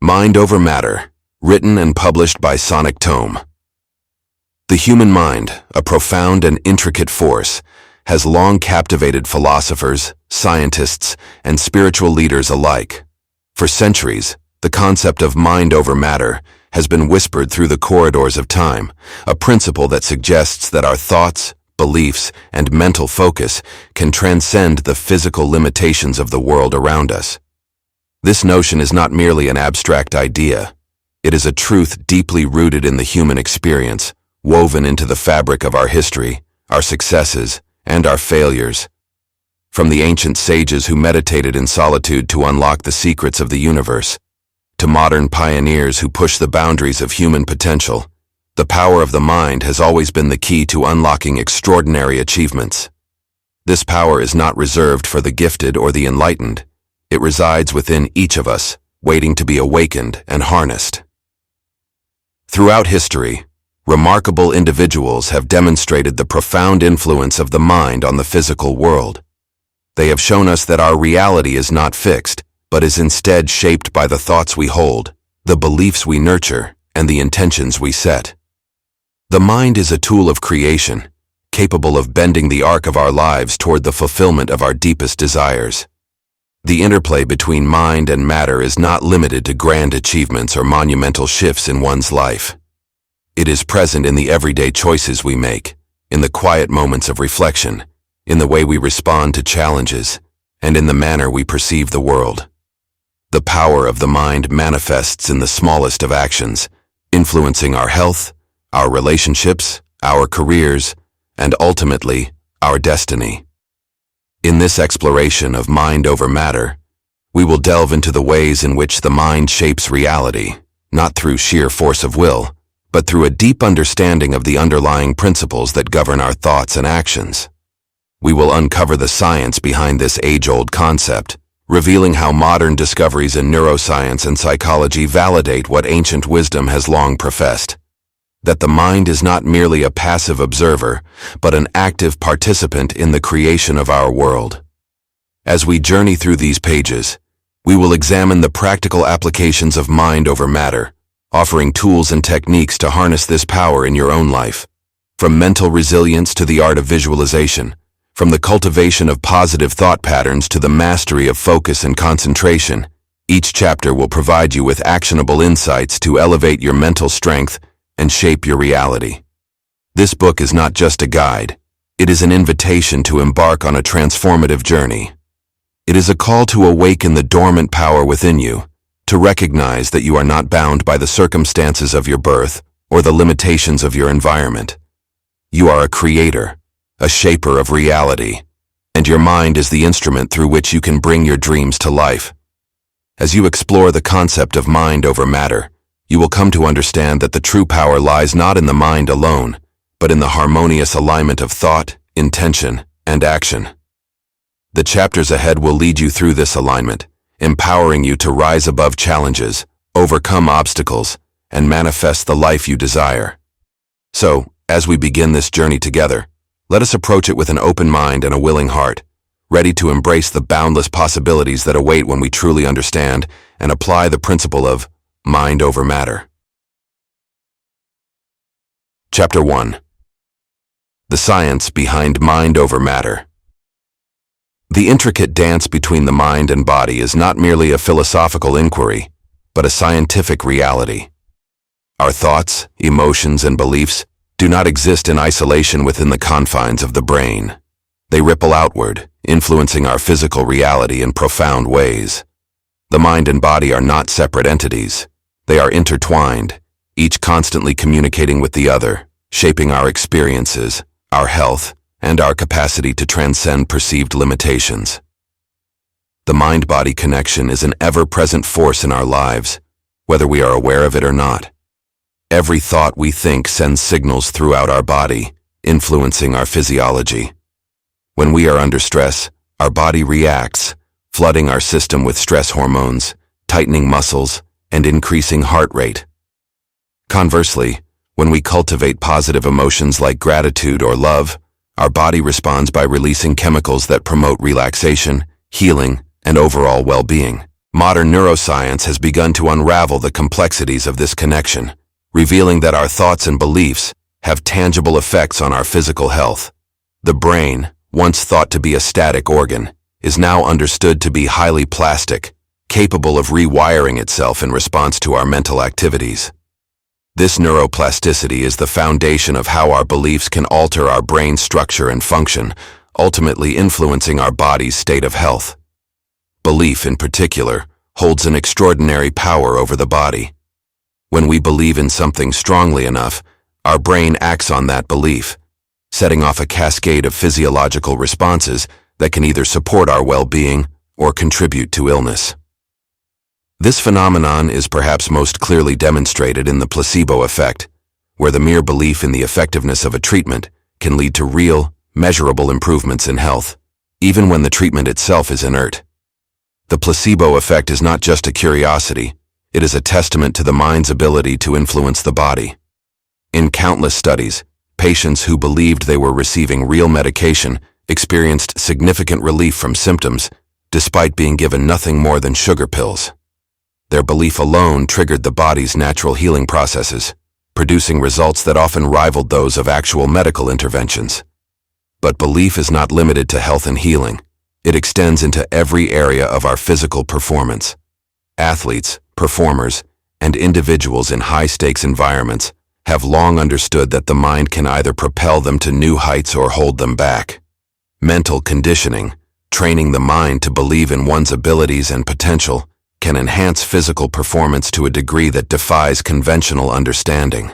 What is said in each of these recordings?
Mind Over Matter, written and published by Sonic Tome. The human mind, a profound and intricate force, has long captivated philosophers, scientists, and spiritual leaders alike. For centuries, the concept of mind over matter has been whispered through the corridors of time, a principle that suggests that our thoughts, beliefs, and mental focus can transcend the physical limitations of the world around us. This notion is not merely an abstract idea. It is a truth deeply rooted in the human experience, woven into the fabric of our history, our successes, and our failures. From the ancient sages who meditated in solitude to unlock the secrets of the universe, to modern pioneers who push the boundaries of human potential, the power of the mind has always been the key to unlocking extraordinary achievements. This power is not reserved for the gifted or the enlightened. It resides within each of us, waiting to be awakened and harnessed. Throughout history, remarkable individuals have demonstrated the profound influence of the mind on the physical world. They have shown us that our reality is not fixed, but is instead shaped by the thoughts we hold, the beliefs we nurture, and the intentions we set. The mind is a tool of creation, capable of bending the arc of our lives toward the fulfillment of our deepest desires. The interplay between mind and matter is not limited to grand achievements or monumental shifts in one's life. It is present in the everyday choices we make, in the quiet moments of reflection, in the way we respond to challenges, and in the manner we perceive the world. The power of the mind manifests in the smallest of actions, influencing our health, our relationships, our careers, and ultimately, our destiny. In this exploration of mind over matter, we will delve into the ways in which the mind shapes reality, not through sheer force of will, but through a deep understanding of the underlying principles that govern our thoughts and actions. We will uncover the science behind this age-old concept, revealing how modern discoveries in neuroscience and psychology validate what ancient wisdom has long professed: that the mind is not merely a passive observer, but an active participant in the creation of our world. As we journey through these pages, we will examine the practical applications of mind over matter, offering tools and techniques to harness this power in your own life. From mental resilience to the art of visualization, from the cultivation of positive thought patterns to the mastery of focus and concentration, each chapter will provide you with actionable insights to elevate your mental strength and shape your reality. This book is not just a guide. It is an invitation to embark on a transformative journey. It is a call to awaken the dormant power within you, to recognize that you are not bound by the circumstances of your birth or the limitations of your environment. You are a creator, a shaper of reality, and your mind is the instrument through which you can bring your dreams to life. As you explore the concept of mind over matter, you will come to understand that the true power lies not in the mind alone, but in the harmonious alignment of thought, intention, and action. The chapters ahead will lead you through this alignment, empowering you to rise above challenges, overcome obstacles, and manifest the life you desire. So, as we begin this journey together, let us approach it with an open mind and a willing heart, ready to embrace the boundless possibilities that await when we truly understand and apply the principle of mind over matter. Chapter 1. The Science Behind Mind Over Matter. The intricate dance between the mind and body is not merely a philosophical inquiry, but a scientific reality. Our thoughts, emotions, and beliefs do not exist in isolation within the confines of the brain. They ripple outward, influencing our physical reality in profound ways. The mind and body are not separate entities. They are intertwined, each constantly communicating with the other, shaping our experiences, our health, and our capacity to transcend perceived limitations. The mind-body connection is an ever-present force in our lives, whether we are aware of it or not. Every thought we think sends signals throughout our body, influencing our physiology. When we are under stress, our body reacts, flooding our system with stress hormones, tightening muscles, and increasing heart rate. Conversely, when we cultivate positive emotions like gratitude or love, our body responds by releasing chemicals that promote relaxation, healing, and overall well-being. Modern neuroscience has begun to unravel the complexities of this connection, revealing that our thoughts and beliefs have tangible effects on our physical health. The brain, once thought to be a static organ, is now understood to be highly plastic, capable of rewiring itself in response to our mental activities. This neuroplasticity is the foundation of how our beliefs can alter our brain structure and function, ultimately influencing our body's state of health. Belief, in particular, holds an extraordinary power over the body. When we believe in something strongly enough, our brain acts on that belief, setting off a cascade of physiological responses that can either support our well-being or contribute to illness. This phenomenon is perhaps most clearly demonstrated in the placebo effect, where the mere belief in the effectiveness of a treatment can lead to real, measurable improvements in health, even when the treatment itself is inert. The placebo effect is not just a curiosity, it is a testament to the mind's ability to influence the body. In countless studies, patients who believed they were receiving real medication experienced significant relief from symptoms, despite being given nothing more than sugar pills. Their belief alone triggered the body's natural healing processes, producing results that often rivaled those of actual medical interventions. But belief is not limited to health and healing. It extends into every area of our physical performance. Athletes, performers, and individuals in high-stakes environments have long understood that the mind can either propel them to new heights or hold them back. Mental conditioning, training the mind to believe in one's abilities and potential, can enhance physical performance to a degree that defies conventional understanding.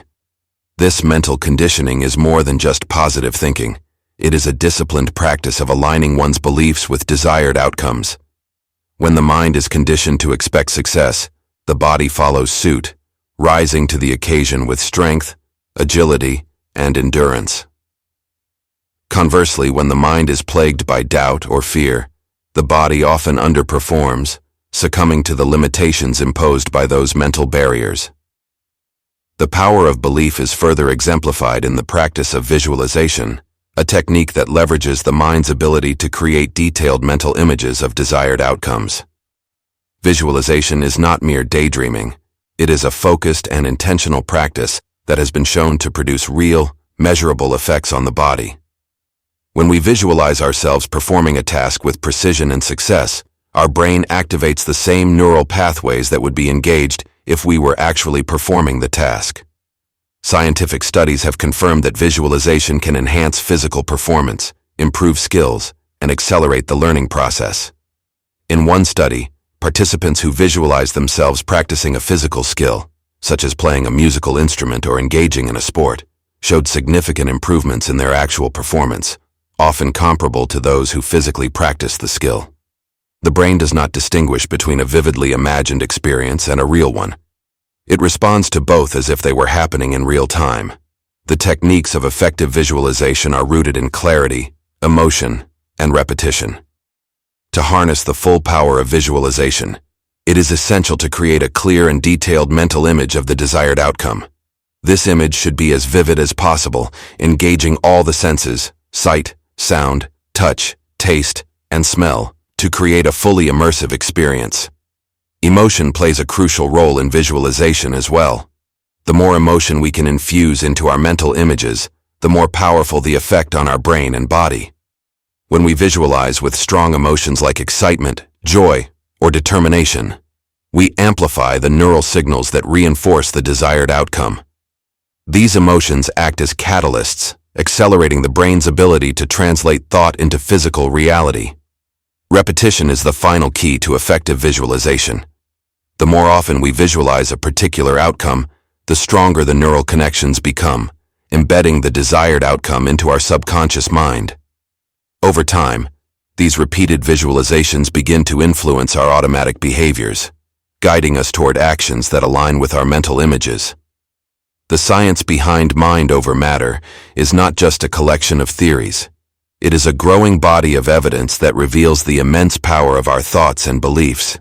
This mental conditioning is more than just positive thinking. It is a disciplined practice of aligning one's beliefs with desired outcomes. When the mind is conditioned to expect success, the body follows suit, rising to the occasion with strength, agility, and endurance. Conversely, when the mind is plagued by doubt or fear, the body often underperforms, succumbing to the limitations imposed by those mental barriers. The power of belief is further exemplified in the practice of visualization, a technique that leverages the mind's ability to create detailed mental images of desired outcomes. Visualization is not mere daydreaming. It is a focused and intentional practice that has been shown to produce real, measurable effects on the body. When we visualize ourselves performing a task with precision and success, our brain activates the same neural pathways that would be engaged if we were actually performing the task. Scientific studies have confirmed that visualization can enhance physical performance, improve skills, and accelerate the learning process. In one study, participants who visualized themselves practicing a physical skill, such as playing a musical instrument or engaging in a sport, showed significant improvements in their actual performance, often comparable to those who physically practiced the skill. The brain does not distinguish between a vividly imagined experience and a real one. It responds to both as if they were happening in real time. The techniques of effective visualization are rooted in clarity, emotion, and repetition. To harness the full power of visualization, it is essential to create a clear and detailed mental image of the desired outcome. This image should be as vivid as possible, engaging all the senses, sight, sound, touch, taste, and smell, to create a fully immersive experience. Emotion plays a crucial role in visualization as well. The more emotion we can infuse into our mental images, the more powerful the effect on our brain and body. When we visualize with strong emotions like excitement, joy, or determination, we amplify the neural signals that reinforce the desired outcome. These emotions act as catalysts, accelerating the brain's ability to translate thought into physical reality. Repetition is the final key to effective visualization. The more often we visualize a particular outcome, the stronger the neural connections become, embedding the desired outcome into our subconscious mind. Over time, these repeated visualizations begin to influence our automatic behaviors, guiding us toward actions that align with our mental images. The science behind MindOverMatter is not just a collection of theories. It is a growing body of evidence that reveals the immense power of our thoughts and beliefs.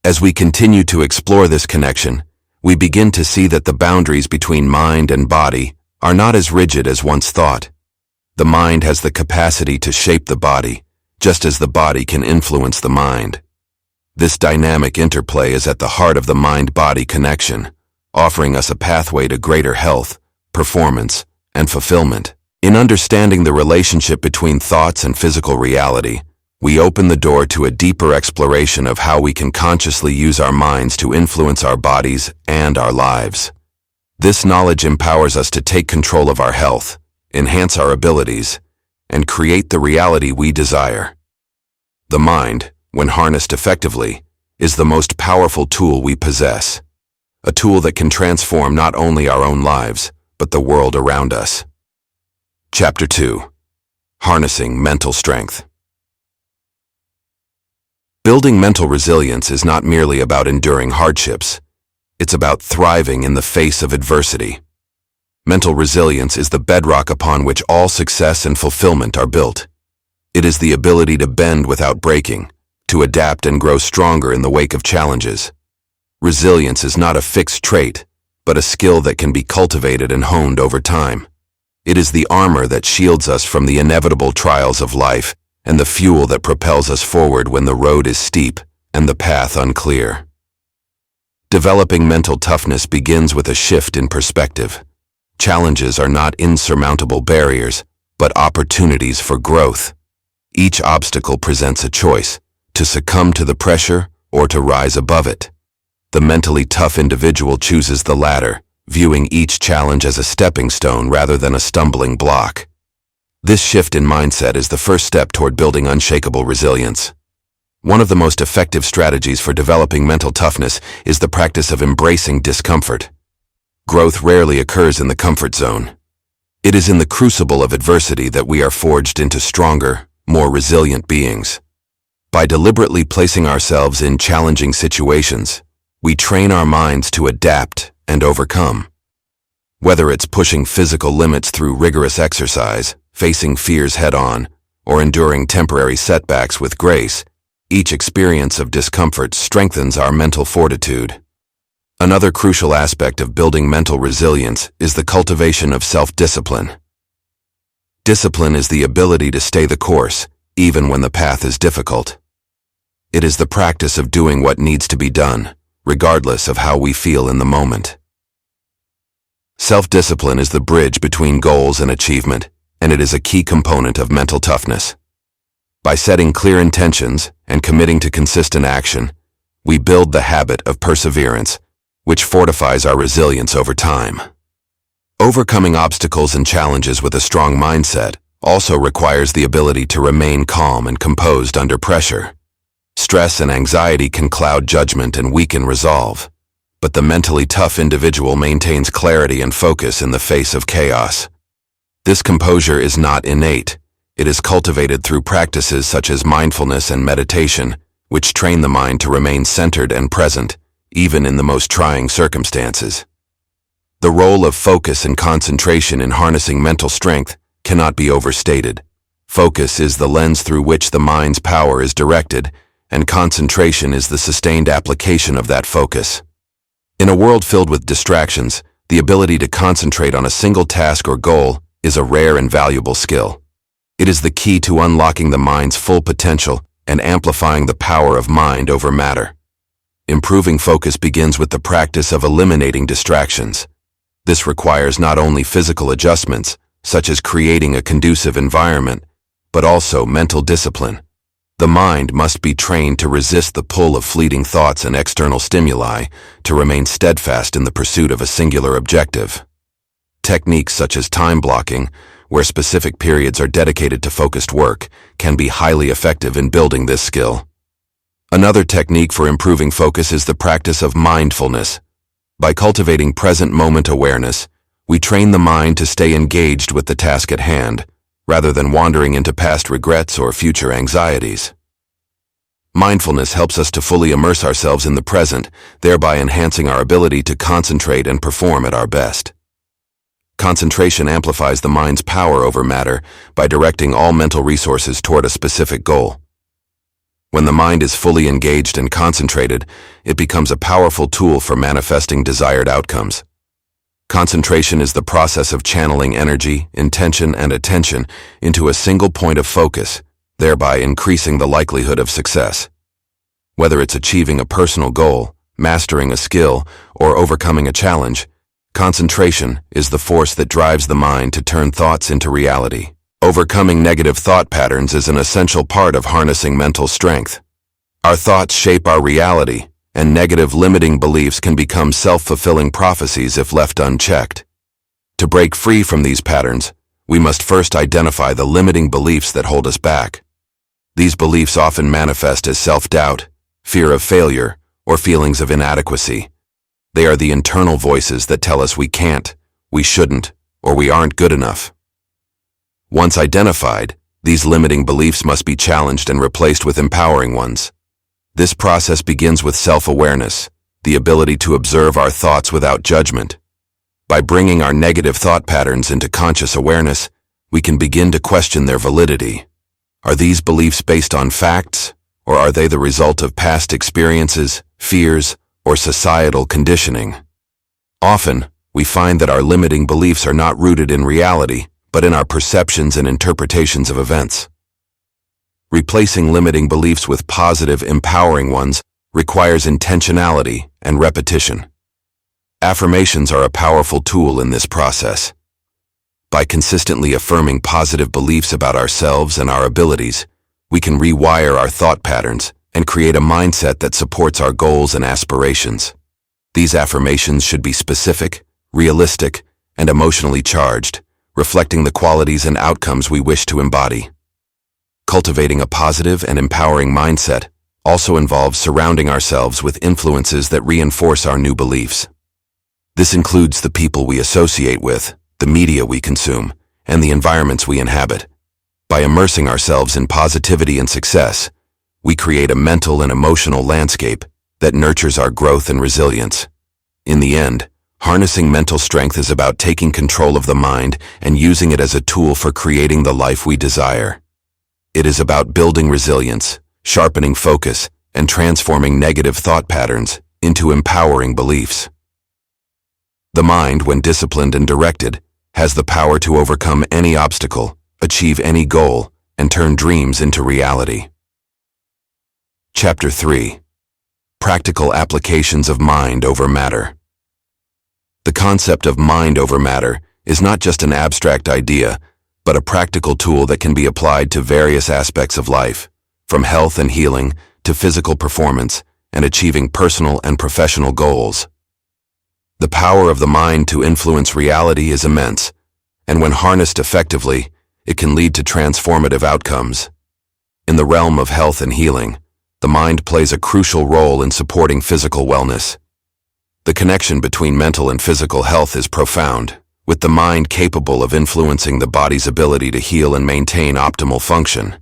As we continue to explore this connection, we begin to see that the boundaries between mind and body are not as rigid as once thought. The mind has the capacity to shape the body, just as the body can influence the mind. This dynamic interplay is at the heart of the mind-body connection, offering us a pathway to greater health, performance, and fulfillment. In understanding the relationship between thoughts and physical reality, we open the door to a deeper exploration of how we can consciously use our minds to influence our bodies and our lives. This knowledge empowers us to take control of our health, enhance our abilities, and create the reality we desire. The mind, when harnessed effectively, is the most powerful tool we possess, a tool that can transform not only our own lives, but the world around us. Chapter 2. Harnessing Mental Strength. Building mental resilience is not merely about enduring hardships. It's about thriving in the face of adversity. Mental resilience is the bedrock upon which all success and fulfillment are built. It is the ability to bend without breaking, to adapt and grow stronger in the wake of challenges. Resilience is not a fixed trait, but a skill that can be cultivated and honed over time. It is the armor that shields us from the inevitable trials of life and the fuel that propels us forward when the road is steep and the path unclear. Developing mental toughness begins with a shift in perspective. Challenges are not insurmountable barriers, but opportunities for growth. Each obstacle presents a choice, to succumb to the pressure or to rise above it. The mentally tough individual chooses the latter, viewing each challenge as a stepping stone rather than a stumbling block. This shift in mindset is the first step toward building unshakable resilience. One of the most effective strategies for developing mental toughness is the practice of embracing discomfort. Growth rarely occurs in the comfort zone. It is in the crucible of adversity that we are forged into stronger, more resilient beings. By deliberately placing ourselves in challenging situations, we train our minds to adapt and overcome. Whether it's pushing physical limits through rigorous exercise, facing fears head-on, or enduring temporary setbacks with grace, each experience of discomfort strengthens our mental fortitude. Another crucial aspect of building mental resilience is the cultivation of self-discipline. Discipline is the ability to stay the course, even when the path is difficult. It is the practice of doing what needs to be done, regardless of how we feel in the moment. Self-discipline is the bridge between goals and achievement, and it is a key component of mental toughness. By setting clear intentions and committing to consistent action, we build the habit of perseverance, which fortifies our resilience over time. Overcoming obstacles and challenges with a strong mindset also requires the ability to remain calm and composed under pressure. Stress and anxiety can cloud judgment and weaken resolve, but the mentally tough individual maintains clarity and focus in the face of chaos. This composure is not innate. It is cultivated through practices such as mindfulness and meditation, which train the mind to remain centered and present, even in the most trying circumstances. The role of focus and concentration in harnessing mental strength cannot be overstated. Focus is the lens through which the mind's power is directed, and concentration is the sustained application of that focus. In a world filled with distractions, the ability to concentrate on a single task or goal is a rare and valuable skill. It is the key to unlocking the mind's full potential and amplifying the power of mind over matter. Improving focus begins with the practice of eliminating distractions. This requires not only physical adjustments, such as creating a conducive environment, but also mental discipline. The mind must be trained to resist the pull of fleeting thoughts and external stimuli, to remain steadfast in the pursuit of a singular objective. Techniques such as time blocking, where specific periods are dedicated to focused work, can be highly effective in building this skill. Another technique for improving focus is the practice of mindfulness. By cultivating present moment awareness, we train the mind to stay engaged with the task at hand, rather than wandering into past regrets or future anxieties. Mindfulness helps us to fully immerse ourselves in the present, thereby enhancing our ability to concentrate and perform at our best. Concentration amplifies the mind's power over matter by directing all mental resources toward a specific goal. When the mind is fully engaged and concentrated, it becomes a powerful tool for manifesting desired outcomes. Concentration is the process of channeling energy, intention, and attention into a single point of focus, thereby increasing the likelihood of success. Whether it's achieving a personal goal, mastering a skill, or overcoming a challenge, concentration is the force that drives the mind to turn thoughts into reality. Overcoming negative thought patterns is an essential part of harnessing mental strength. Our thoughts shape our reality, and negative limiting beliefs can become self-fulfilling prophecies if left unchecked. To break free from these patterns, we must first identify the limiting beliefs that hold us back. These beliefs often manifest as self-doubt, fear of failure, or feelings of inadequacy. They are the internal voices that tell us we can't, we shouldn't, or we aren't good enough. Once identified, these limiting beliefs must be challenged and replaced with empowering ones. This process begins with self-awareness, the ability to observe our thoughts without judgment. By bringing our negative thought patterns into conscious awareness, we can begin to question their validity. Are these beliefs based on facts, or are they the result of past experiences, fears, or societal conditioning? Often, we find that our limiting beliefs are not rooted in reality, but in our perceptions and interpretations of events. Replacing limiting beliefs with positive, empowering ones requires intentionality and repetition. Affirmations are a powerful tool in this process. By consistently affirming positive beliefs about ourselves and our abilities, we can rewire our thought patterns and create a mindset that supports our goals and aspirations. These affirmations should be specific, realistic, and emotionally charged, reflecting the qualities and outcomes we wish to embody. Cultivating a positive and empowering mindset also involves surrounding ourselves with influences that reinforce our new beliefs. This includes the people we associate with, the media we consume, and the environments we inhabit. By immersing ourselves in positivity and success, we create a mental and emotional landscape that nurtures our growth and resilience. In the end, harnessing mental strength is about taking control of the mind and using it as a tool for creating the life we desire. It is about building resilience, sharpening focus, and transforming negative thought patterns into empowering beliefs. The mind, when disciplined and directed, has the power to overcome any obstacle, achieve any goal, and turn dreams into reality. Chapter 3. Practical Applications of Mind over Matter. The concept of mind over matter is not just an abstract idea, but a practical tool that can be applied to various aspects of life, from health and healing to physical performance and achieving personal and professional goals. The power of the mind to influence reality is immense, and when harnessed effectively, it can lead to transformative outcomes. In the realm of health and healing, the mind plays a crucial role in supporting physical wellness. The connection between mental and physical health is profound, with the mind capable of influencing the body's ability to heal and maintain optimal function.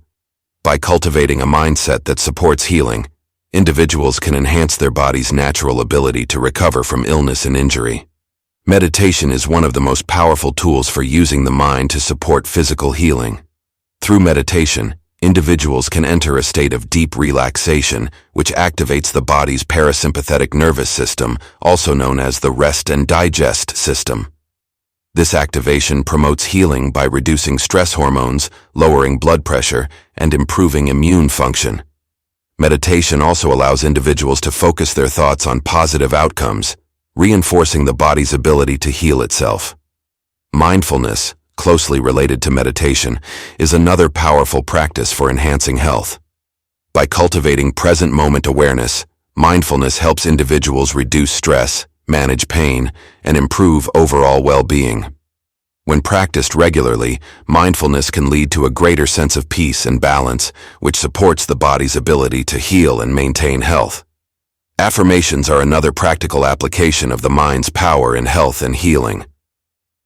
By cultivating a mindset that supports healing, individuals can enhance their body's natural ability to recover from illness and injury. Meditation is one of the most powerful tools for using the mind to support physical healing. Through meditation, individuals can enter a state of deep relaxation, which activates the body's parasympathetic nervous system, also known as the rest and digest system. This activation promotes healing by reducing stress hormones, lowering blood pressure, and improving immune function. Meditation also allows individuals to focus their thoughts on positive outcomes, reinforcing the body's ability to heal itself. Mindfulness, closely related to meditation, is another powerful practice for enhancing health. By cultivating present moment awareness, mindfulness helps individuals reduce stress, manage pain, and improve overall well-being. When practiced regularly, mindfulness can lead to a greater sense of peace and balance, which supports the body's ability to heal and maintain health. Affirmations are another practical application of the mind's power in health and healing.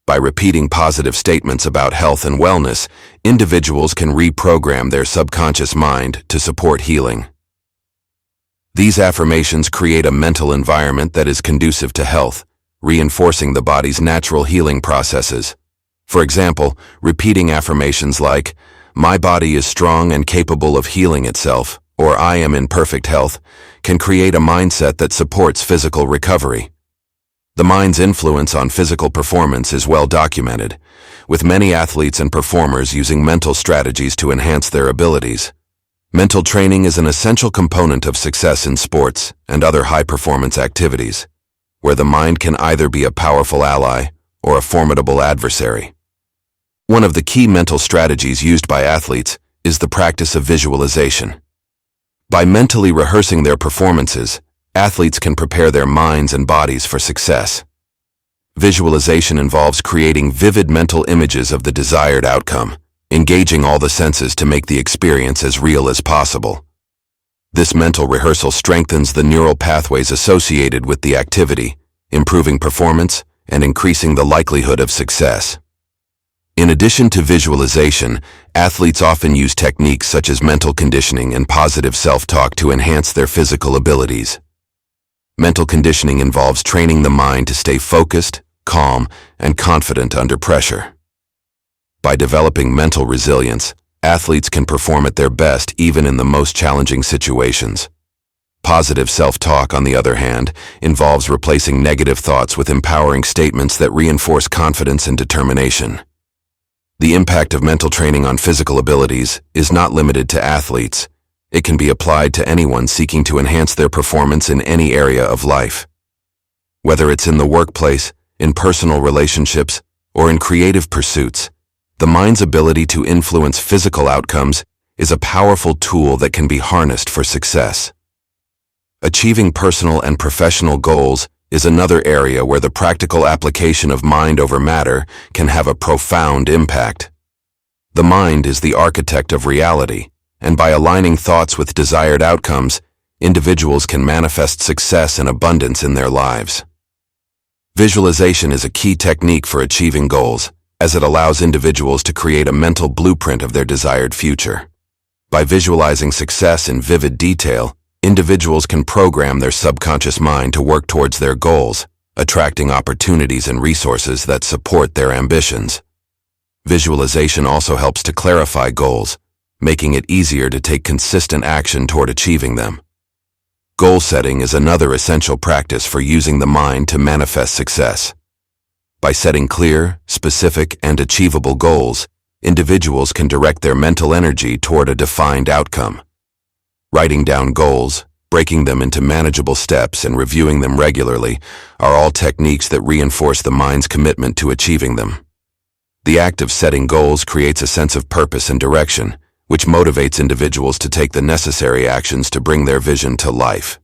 By repeating positive statements about health and wellness, individuals can reprogram their subconscious mind to support healing. These affirmations create a mental environment that is conducive to health, reinforcing the body's natural healing processes. For example, repeating affirmations like, "My body is strong and capable of healing itself," or "I am in perfect health," can create a mindset that supports physical recovery. The mind's influence on physical performance is well documented, with many athletes and performers using mental strategies to enhance their abilities. Mental training is an essential component of success in sports and other high-performance activities, where the mind can either be a powerful ally or a formidable adversary. One of the key mental strategies used by athletes is the practice of visualization. By mentally rehearsing their performances, athletes can prepare their minds and bodies for success. Visualization involves creating vivid mental images of the desired outcome, engaging all the senses to make the experience as real as possible. This mental rehearsal strengthens the neural pathways associated with the activity, improving performance and increasing the likelihood of success. In addition to visualization, athletes often use techniques such as mental conditioning and positive self-talk to enhance their physical abilities. Mental conditioning involves training the mind to stay focused, calm, and confident under pressure. By developing mental resilience, athletes can perform at their best even in the most challenging situations. Positive self-talk, on the other hand, involves replacing negative thoughts with empowering statements that reinforce confidence and determination. The impact of mental training on physical abilities is not limited to athletes. It can be applied to anyone seeking to enhance their performance in any area of life. Whether it's in the workplace, in personal relationships, or in creative pursuits, the mind's ability to influence physical outcomes is a powerful tool that can be harnessed for success. Achieving personal and professional goals is another area where the practical application of mind over matter can have a profound impact. The mind is the architect of reality, and by aligning thoughts with desired outcomes, individuals can manifest success and abundance in their lives. Visualization is a key technique for achieving goals, as it allows individuals to create a mental blueprint of their desired future. By visualizing success in vivid detail, individuals can program their subconscious mind to work towards their goals, attracting opportunities and resources that support their ambitions. Visualization also helps to clarify goals, making it easier to take consistent action toward achieving them. Goal setting is another essential practice for using the mind to manifest success. By setting clear, specific, and achievable goals, individuals can direct their mental energy toward a defined outcome. Writing down goals, breaking them into manageable steps, and reviewing them regularly are all techniques that reinforce the mind's commitment to achieving them. The act of setting goals creates a sense of purpose and direction, which motivates individuals to take the necessary actions to bring their vision to life.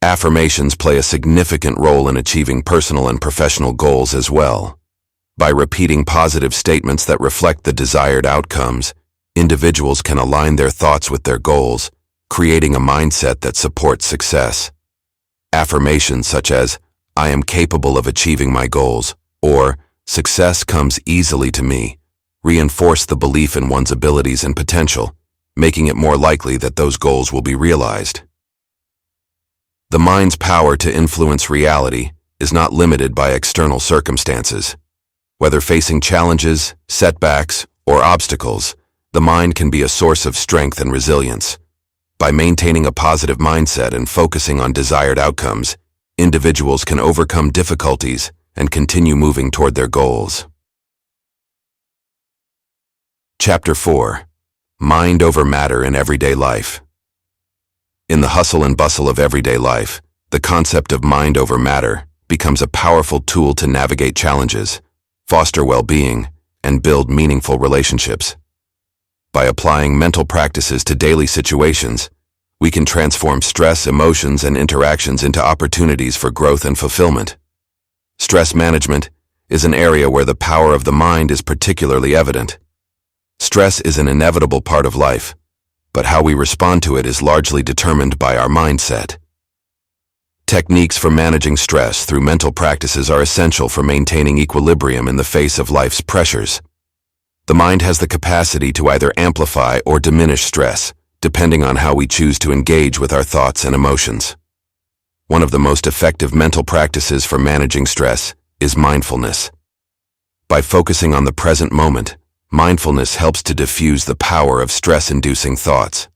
Affirmations play a significant role in achieving personal and professional goals as well. By repeating positive statements that reflect the desired outcomes, individuals can align their thoughts with their goals, creating a mindset that supports success. Affirmations such as, "I am capable of achieving my goals," or "Success comes easily to me," reinforce the belief in one's abilities and potential, making it more likely that those goals will be realized. The mind's power to influence reality is not limited by external circumstances. Whether facing challenges, setbacks, or obstacles, the mind can be a source of strength and resilience. By maintaining a positive mindset and focusing on desired outcomes, individuals can overcome difficulties and continue moving toward their goals. Chapter 4. Mind over Matter in Everyday Life. In the hustle and bustle of everyday life, the concept of mind over matter becomes a powerful tool to navigate challenges, foster well-being, and build meaningful relationships. By applying mental practices to daily situations, we can transform stress, emotions, and interactions into opportunities for growth and fulfillment. Stress management is an area where the power of the mind is particularly evident. Stress is an inevitable part of life, but how we respond to it is largely determined by our mindset. Techniques for managing stress through mental practices are essential for maintaining equilibrium in the face of life's pressures. The mind has the capacity to either amplify or diminish stress, depending on how we choose to engage with our thoughts and emotions. One of the most effective mental practices for managing stress is mindfulness. By focusing on the present moment, mindfulness helps to diffuse the power of stress-inducing thoughts.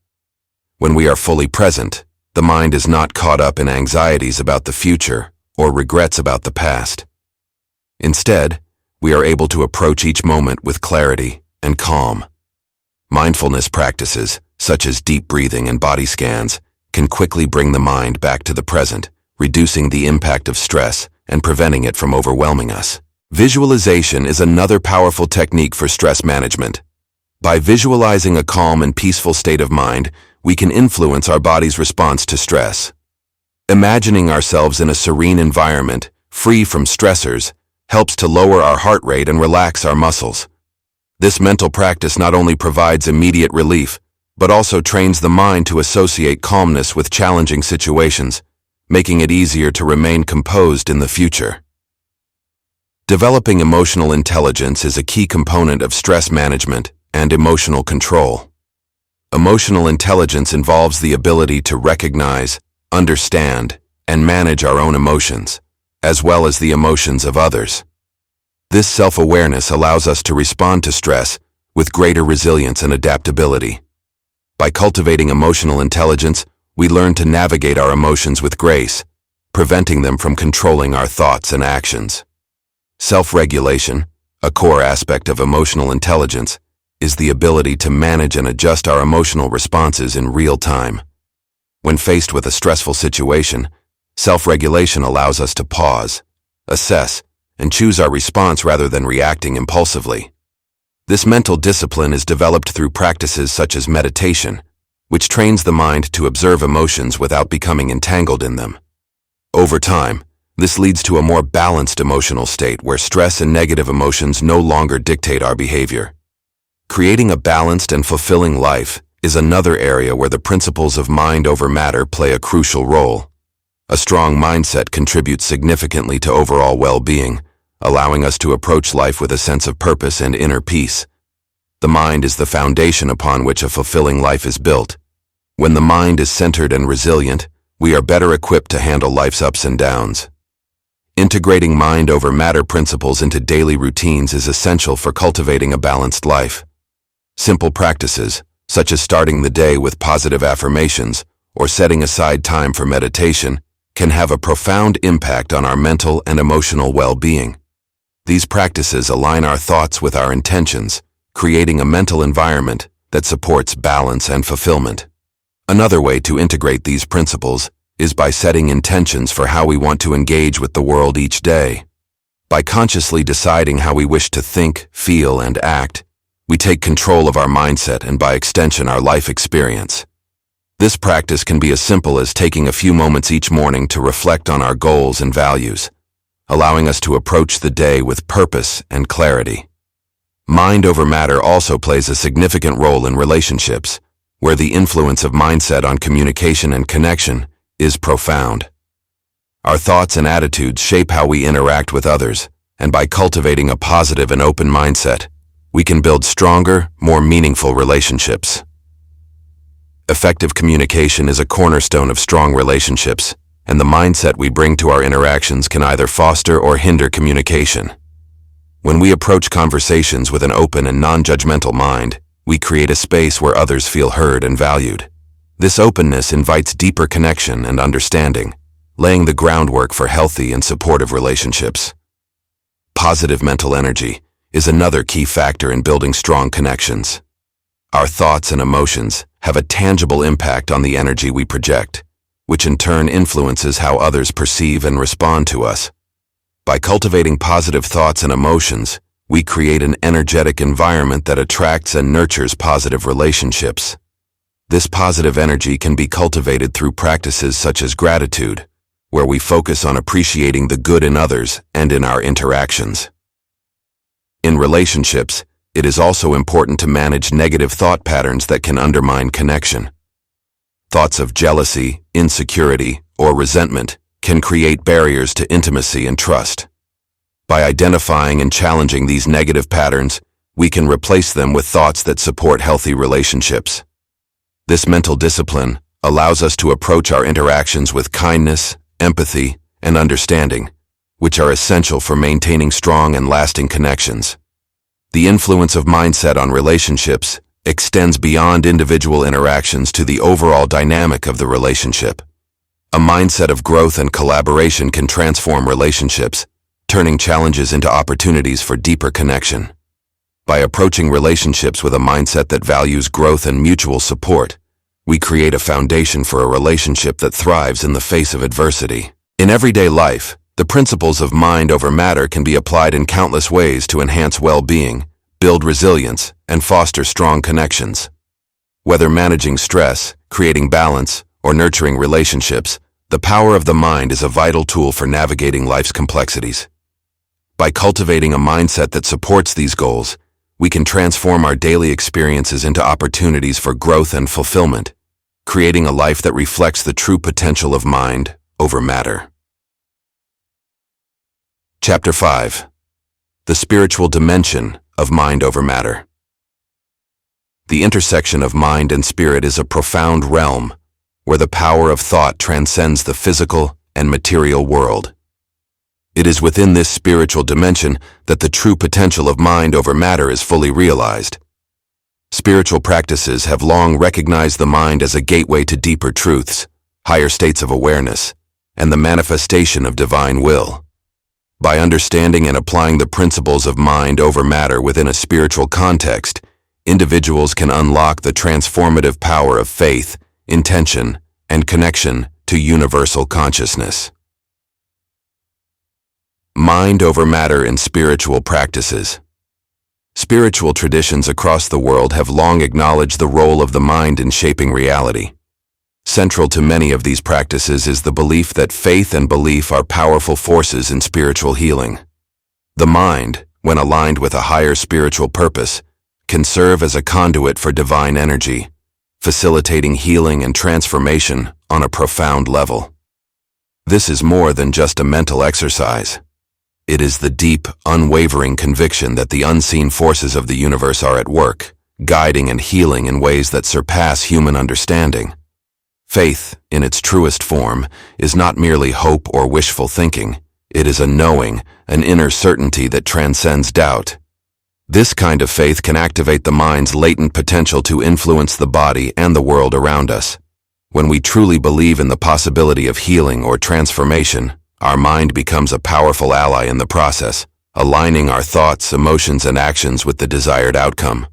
When we are fully present, the mind is not caught up in anxieties about the future or regrets about the past. Instead, we are able to approach each moment with clarity and calm. Mindfulness practices, such as deep breathing and body scans, can quickly bring the mind back to the present, reducing the impact of stress and preventing it from overwhelming us. Visualization is another powerful technique for stress management. By visualizing a calm and peaceful state of mind, we can influence our body's response to stress. Imagining ourselves in a serene environment, free from stressors, helps to lower our heart rate and relax our muscles. This mental practice not only provides immediate relief, but also trains the mind to associate calmness with challenging situations, making it easier to remain composed in the future. Developing emotional intelligence is a key component of stress management and emotional control. Emotional intelligence involves the ability to recognize, understand, and manage our own emotions, as well as the emotions of others. This self-awareness allows us to respond to stress with greater resilience and adaptability. By cultivating emotional intelligence, we learn to navigate our emotions with grace, preventing them from controlling our thoughts and actions. Self-regulation, a core aspect of emotional intelligence, is the ability to manage and adjust our emotional responses in real time. When faced with a stressful situation, self-regulation allows us to pause, assess, and choose our response rather than reacting impulsively. This mental discipline is developed through practices such as meditation, which trains the mind to observe emotions without becoming entangled in them. Over time, this leads to a more balanced emotional state where stress and negative emotions no longer dictate our behavior. Creating a balanced and fulfilling life is another area where the principles of mind over matter play a crucial role. A strong mindset contributes significantly to overall well-being, allowing us to approach life with a sense of purpose and inner peace. The mind is the foundation upon which a fulfilling life is built. When the mind is centered and resilient, we are better equipped to handle life's ups and downs. Integrating mind over matter principles into daily routines is essential for cultivating a balanced life. Simple practices, such as starting the day with positive affirmations or setting aside time for meditation, can have a profound impact on our mental and emotional well-being. These practices align our thoughts with our intentions, creating a mental environment that supports balance and fulfillment. Another way to integrate these principles is by setting intentions for how we want to engage with the world each day. By consciously deciding how we wish to think, feel, and act, we take control of our mindset and by extension our life experience. This practice can be as simple as taking a few moments each morning to reflect on our goals and values, allowing us to approach the day with purpose and clarity. Mind over matter also plays a significant role in relationships, where the influence of mindset on communication and connection is profound. Our thoughts and attitudes shape how we interact with others, and by cultivating a positive and open mindset, we can build stronger, more meaningful relationships. Effective communication is a cornerstone of strong relationships, and the mindset we bring to our interactions can either foster or hinder communication. When we approach conversations with an open and non-judgmental mind, we create a space where others feel heard and valued. This openness invites deeper connection and understanding, laying the groundwork for healthy and supportive relationships. Positive mental energy is another key factor in building strong connections. Our thoughts and emotions have a tangible impact on the energy we project, which in turn influences how others perceive and respond to us. By cultivating positive thoughts and emotions, we create an energetic environment that attracts and nurtures positive relationships. This positive energy can be cultivated through practices such as gratitude, where we focus on appreciating the good in others and in our interactions. In relationships, it is also important to manage negative thought patterns that can undermine connection. Thoughts of jealousy, insecurity, or resentment can create barriers to intimacy and trust. By identifying and challenging these negative patterns, we can replace them with thoughts that support healthy relationships. This mental discipline allows us to approach our interactions with kindness, empathy, and understanding, which are essential for maintaining strong and lasting connections. The influence of mindset on relationships extends beyond individual interactions to the overall dynamic of the relationship. A mindset of growth and collaboration can transform relationships, turning challenges into opportunities for deeper connection. By approaching relationships with a mindset that values growth and mutual support, we create a foundation for a relationship that thrives in the face of adversity. In everyday life, the principles of mind over matter can be applied in countless ways to enhance well-being, build resilience, and foster strong connections. Whether managing stress, creating balance, or nurturing relationships, the power of the mind is a vital tool for navigating life's complexities. By cultivating a mindset that supports these goals, we can transform our daily experiences into opportunities for growth and fulfillment, creating a life that reflects the true potential of mind over matter. Chapter 5. The Spiritual Dimension of Mind over Matter. The intersection of mind and spirit is a profound realm where the power of thought transcends the physical and material world. It is within this spiritual dimension that the true potential of mind over matter is fully realized. Spiritual practices have long recognized the mind as a gateway to deeper truths, higher states of awareness, and the manifestation of divine will. By understanding and applying the principles of mind over matter within a spiritual context, individuals can unlock the transformative power of faith, intention, and connection to universal consciousness. Mind over matter in spiritual practices. Spiritual traditions across the world have long acknowledged the role of the mind in shaping reality. Central to many of these practices is the belief that faith and belief are powerful forces in spiritual healing. The mind, when aligned with a higher spiritual purpose, can serve as a conduit for divine energy, facilitating healing and transformation on a profound level. This is more than just a mental exercise. It is the deep, unwavering conviction that the unseen forces of the universe are at work, guiding and healing in ways that surpass human understanding. Faith, in its truest form, is not merely hope or wishful thinking. It is a knowing, an inner certainty that transcends doubt. This kind of faith can activate the mind's latent potential to influence the body and the world around us. When we truly believe in the possibility of healing or transformation, our mind becomes a powerful ally in the process, aligning our thoughts, emotions, and actions with the desired outcome.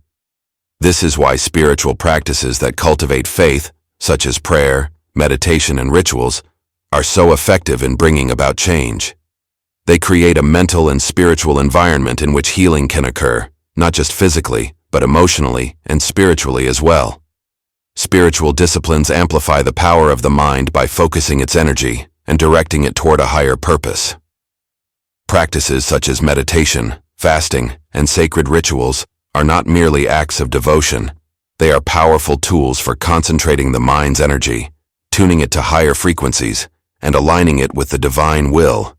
This is why spiritual practices that cultivate faith, such as prayer, meditation, and rituals, are so effective in bringing about change. They create a mental and spiritual environment in which healing can occur, not just physically, but emotionally and spiritually as well. Spiritual disciplines amplify the power of the mind by focusing its energy and directing it toward a higher purpose. Practices such as meditation, fasting, and sacred rituals are not merely acts of devotion. They are powerful tools for concentrating the mind's energy, tuning it to higher frequencies, and aligning it with the divine will.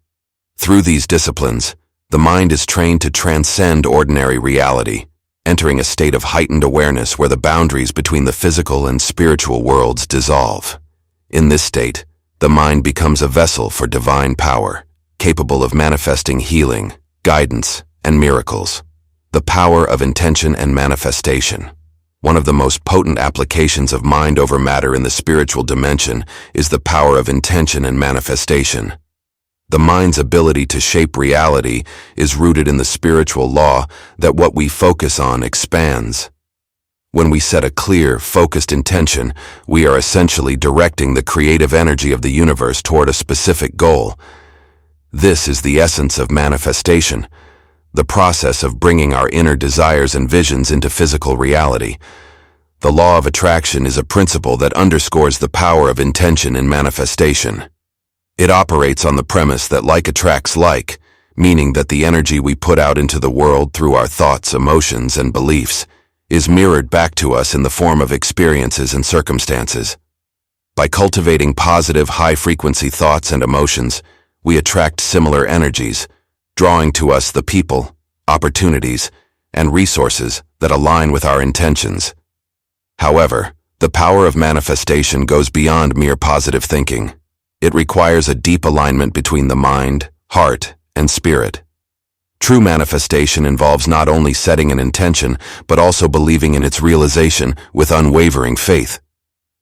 Through these disciplines, the mind is trained to transcend ordinary reality, entering a state of heightened awareness where the boundaries between the physical and spiritual worlds dissolve. In this state, the mind becomes a vessel for divine power, capable of manifesting healing, guidance, and miracles. The power of intention and manifestation. One of the most potent applications of mind over matter in the spiritual dimension is the power of intention and manifestation. The mind's ability to shape reality is rooted in the spiritual law that what we focus on expands. When we set a clear, focused intention, we are essentially directing the creative energy of the universe toward a specific goal. This is the essence of manifestation, the process of bringing our inner desires and visions into physical reality. The law of attraction is a principle that underscores the power of intention in manifestation. It operates on the premise that like attracts like, meaning that the energy we put out into the world through our thoughts, emotions, and beliefs is mirrored back to us in the form of experiences and circumstances. By cultivating positive, high-frequency thoughts and emotions, we attract similar energies, drawing to us the people, opportunities, and resources that align with our intentions. However, the power of manifestation goes beyond mere positive thinking. It requires a deep alignment between the mind, heart, and spirit. True manifestation involves not only setting an intention, but also believing in its realization with unwavering faith.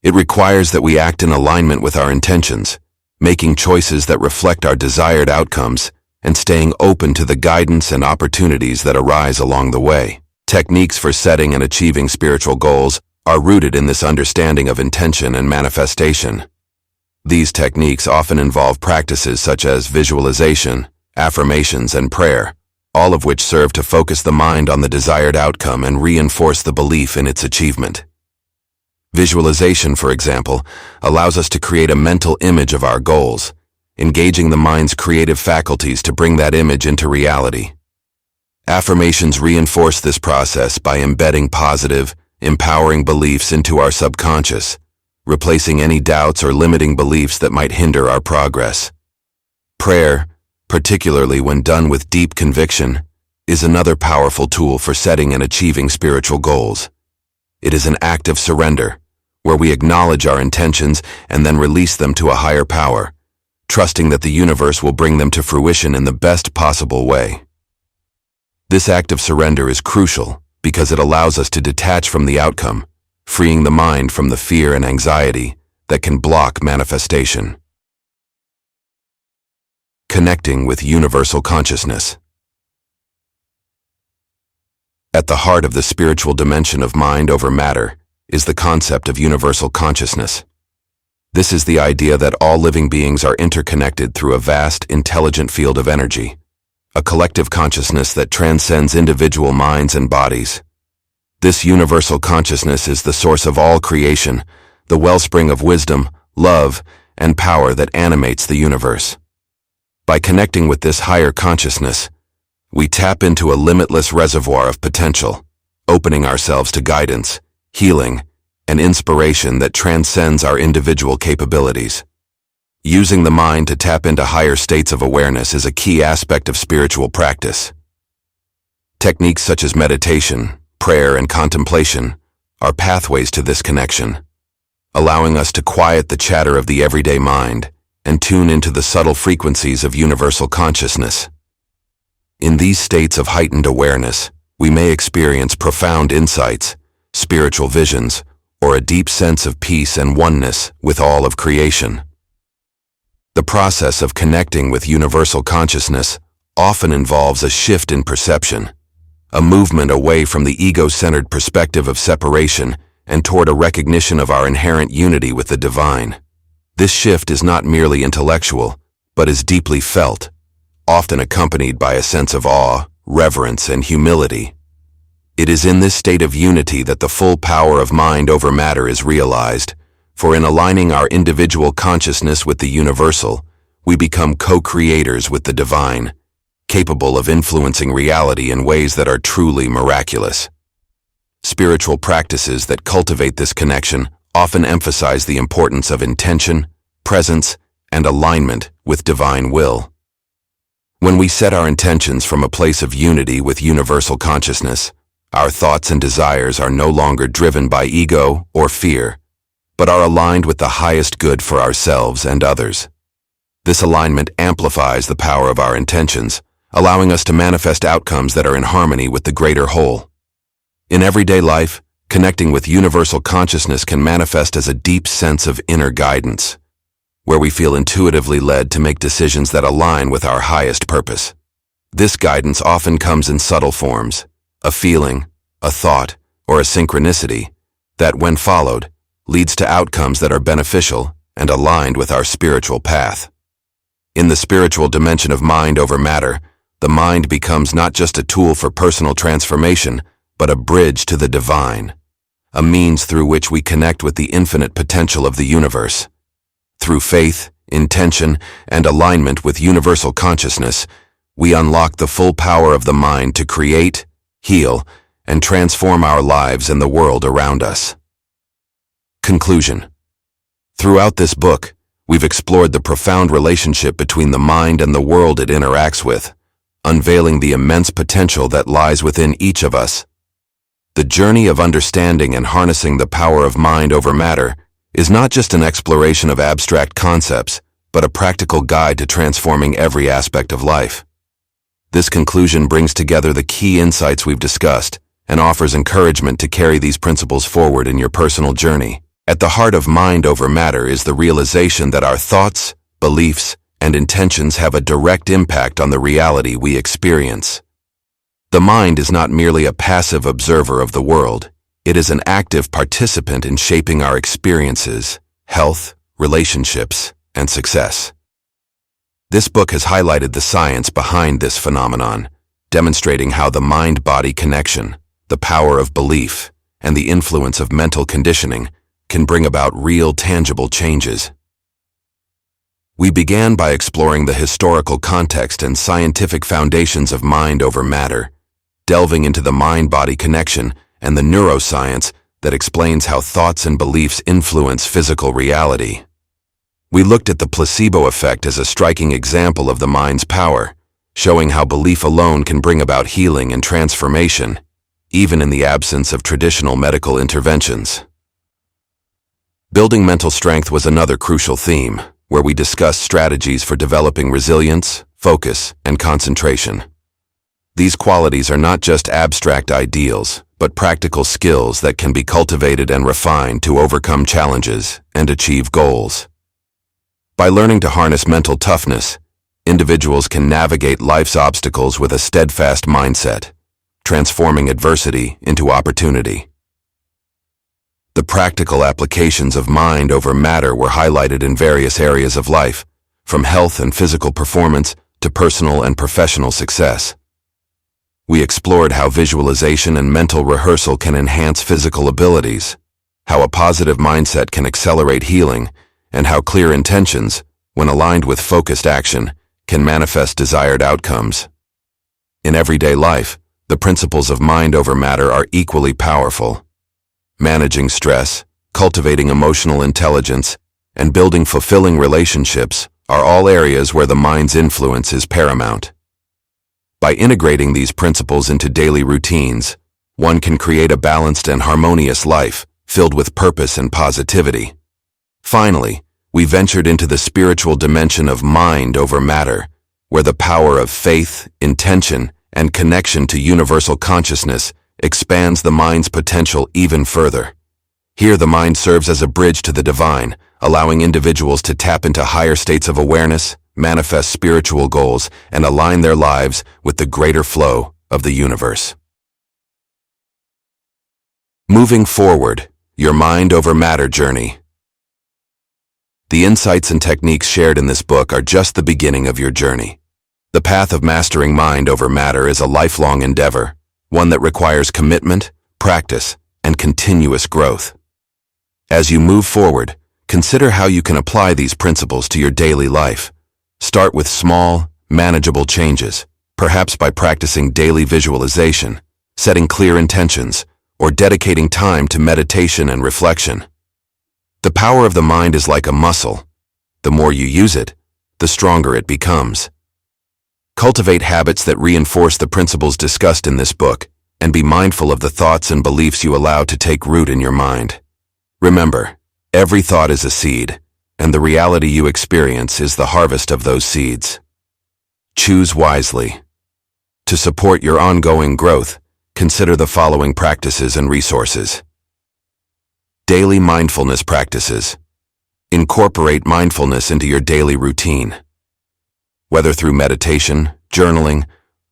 It requires that we act in alignment with our intentions, making choices that reflect our desired outcomes, and staying open to the guidance and opportunities that arise along the way. Techniques for setting and achieving spiritual goals are rooted in this understanding of intention and manifestation. These techniques often involve practices such as visualization, affirmations, and prayer, all of which serve to focus the mind on the desired outcome and reinforce the belief in its achievement. Visualization, for example, allows us to create a mental image of our goals, engaging the mind's creative faculties to bring that image into reality. Affirmations reinforce this process by embedding positive, empowering beliefs into our subconscious, replacing any doubts or limiting beliefs that might hinder our progress. Prayer, particularly when done with deep conviction, is another powerful tool for setting and achieving spiritual goals. It is an act of surrender, where we acknowledge our intentions and then release them to a higher power, trusting that the universe will bring them to fruition in the best possible way. This act of surrender is crucial because it allows us to detach from the outcome, freeing the mind from the fear and anxiety that can block manifestation. Connecting with universal consciousness. At the heart of the spiritual dimension of mind over matter is the concept of universal consciousness. This is the idea that all living beings are interconnected through a vast, intelligent field of energy, a collective consciousness that transcends individual minds and bodies. This universal consciousness is the source of all creation, the wellspring of wisdom, love, and power that animates the universe. By connecting with this higher consciousness, we tap into a limitless reservoir of potential, opening ourselves to guidance, healing, and inspiration that transcends our individual capabilities. Using the mind to tap into higher states of awareness is a key aspect of spiritual practice. Techniques such as meditation, prayer, and contemplation are pathways to this connection, allowing us to quiet the chatter of the everyday mind and tune into the subtle frequencies of universal consciousness. In these states of heightened awareness, we may experience profound insights, spiritual visions, or a deep sense of peace and oneness with all of creation. The process of connecting with universal consciousness often involves a shift in perception, a movement away from the ego-centered perspective of separation and toward a recognition of our inherent unity with the divine. This shift is not merely intellectual, but is deeply felt, often accompanied by a sense of awe, reverence, and humility. It is in this state of unity that the full power of mind over matter is realized, for in aligning our individual consciousness with the universal, we become co-creators with the divine, capable of influencing reality in ways that are truly miraculous. Spiritual practices that cultivate this connection often emphasize the importance of intention, presence, and alignment with divine will. When we set our intentions from a place of unity with universal consciousness, our thoughts and desires are no longer driven by ego or fear, but are aligned with the highest good for ourselves and others. This alignment amplifies the power of our intentions, allowing us to manifest outcomes that are in harmony with the greater whole. In everyday life, connecting with universal consciousness can manifest as a deep sense of inner guidance, where we feel intuitively led to make decisions that align with our highest purpose. This guidance often comes in subtle forms, a feeling, a thought, or a synchronicity that, when followed, leads to outcomes that are beneficial and aligned with our spiritual path. In the spiritual dimension of mind over matter, the mind becomes not just a tool for personal transformation, but a bridge to the divine, a means through which we connect with the infinite potential of the universe. Through faith, intention, and alignment with universal consciousness, we unlock the full power of the mind to create, heal, and transform our lives and the world around us. Conclusion. Throughout this book, we've explored the profound relationship between the mind and the world it interacts with, unveiling the immense potential that lies within each of us. The journey of understanding and harnessing the power of mind over matter is not just an exploration of abstract concepts, but a practical guide to transforming every aspect of life. This conclusion brings together the key insights we've discussed and offers encouragement to carry these principles forward in your personal journey. At the heart of mind over matter is the realization that our thoughts, beliefs, and intentions have a direct impact on the reality we experience. The mind is not merely a passive observer of the world. It is an active participant in shaping our experiences, health, relationships, and success. This book has highlighted the science behind this phenomenon, demonstrating how the mind-body connection, the power of belief, and the influence of mental conditioning can bring about real, tangible changes. We began by exploring the historical context and scientific foundations of mind over matter, delving into the mind-body connection and the neuroscience that explains how thoughts and beliefs influence physical reality. We looked at the placebo effect as a striking example of the mind's power, showing how belief alone can bring about healing and transformation, even in the absence of traditional medical interventions. Building mental strength was another crucial theme, where we discussed strategies for developing resilience, focus, and concentration. These qualities are not just abstract ideals, but practical skills that can be cultivated and refined to overcome challenges and achieve goals. By learning to harness mental toughness, individuals can navigate life's obstacles with a steadfast mindset, transforming adversity into opportunity. The practical applications of mind over matter were highlighted in various areas of life, from health and physical performance to personal and professional success. We explored how visualization and mental rehearsal can enhance physical abilities, how a positive mindset can accelerate healing, and how clear intentions, when aligned with focused action, can manifest desired outcomes. In everyday life, the principles of mind over matter are equally powerful. Managing stress, cultivating emotional intelligence, and building fulfilling relationships are all areas where the mind's influence is paramount. By integrating these principles into daily routines, one can create a balanced and harmonious life filled with purpose and positivity. Finally, we ventured into the spiritual dimension of mind over matter, where the power of faith, intention, and connection to universal consciousness expands the mind's potential even further. Here, the mind serves as a bridge to the divine, allowing individuals to tap into higher states of awareness, manifest spiritual goals, and align their lives with the greater flow of the universe. Moving forward, your mind over matter journey. The insights and techniques shared in this book are just the beginning of your journey. The path of mastering mind over matter is a lifelong endeavor, one that requires commitment, practice, and continuous growth. As you move forward, consider how you can apply these principles to your daily life. Start with small, manageable changes, perhaps by practicing daily visualization, setting clear intentions, or dedicating time to meditation and reflection. The power of the mind is like a muscle. The more you use it, the stronger it becomes. Cultivate habits that reinforce the principles discussed in this book, and be mindful of the thoughts and beliefs you allow to take root in your mind. Remember, every thought is a seed, and the reality you experience is the harvest of those seeds. Choose wisely. To support your ongoing growth, consider the following practices and resources. Daily mindfulness practices. Incorporate mindfulness into your daily routine. Whether through meditation, journaling,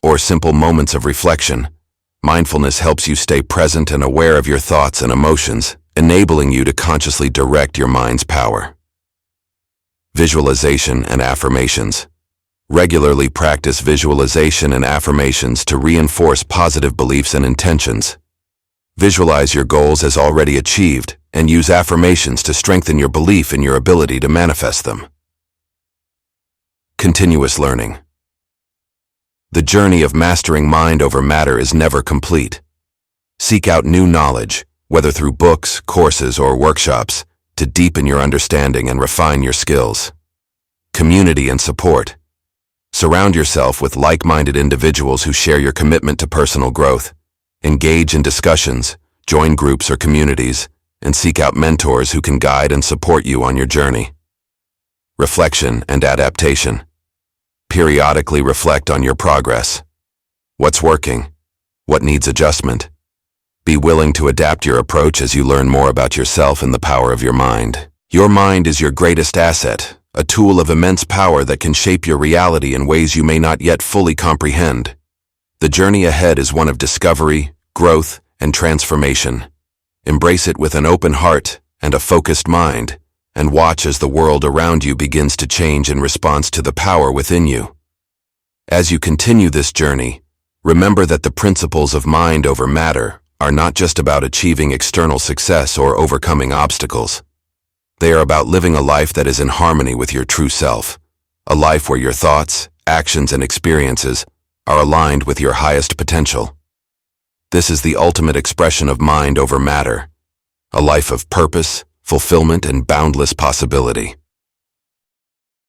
or simple moments of reflection, mindfulness helps you stay present and aware of your thoughts and emotions, enabling you to consciously direct your mind's power. Visualization and affirmations. Regularly practice visualization and affirmations to reinforce positive beliefs and intentions. Visualize your goals as already achieved and use affirmations to strengthen your belief in your ability to manifest them. Continuous learning. The journey of mastering mind over matter is never complete. Seek out new knowledge, whether through books, courses, or workshops, to deepen your understanding and refine your skills. Community and support. Surround yourself with like-minded individuals who share your commitment to personal growth. Engage in discussions, join groups or communities, and seek out mentors who can guide and support you on your journey. Reflection and adaptation. Periodically reflect on your progress. What's working? What needs adjustment? Be willing to adapt your approach as you learn more about yourself and the power of your mind. Your mind is your greatest asset, a tool of immense power that can shape your reality in ways you may not yet fully comprehend. The journey ahead is one of discovery, growth, and transformation. Embrace it with an open heart and a focused mind, and watch as the world around you begins to change in response to the power within you. As you continue this journey, remember that the principles of mind over matter are not just about achieving external success or overcoming obstacles. They are about living a life that is in harmony with your true self, a life where your thoughts, actions, and experiences are aligned with your highest potential. This is the ultimate expression of mind over matter, a life of purpose, fulfillment, and boundless possibility.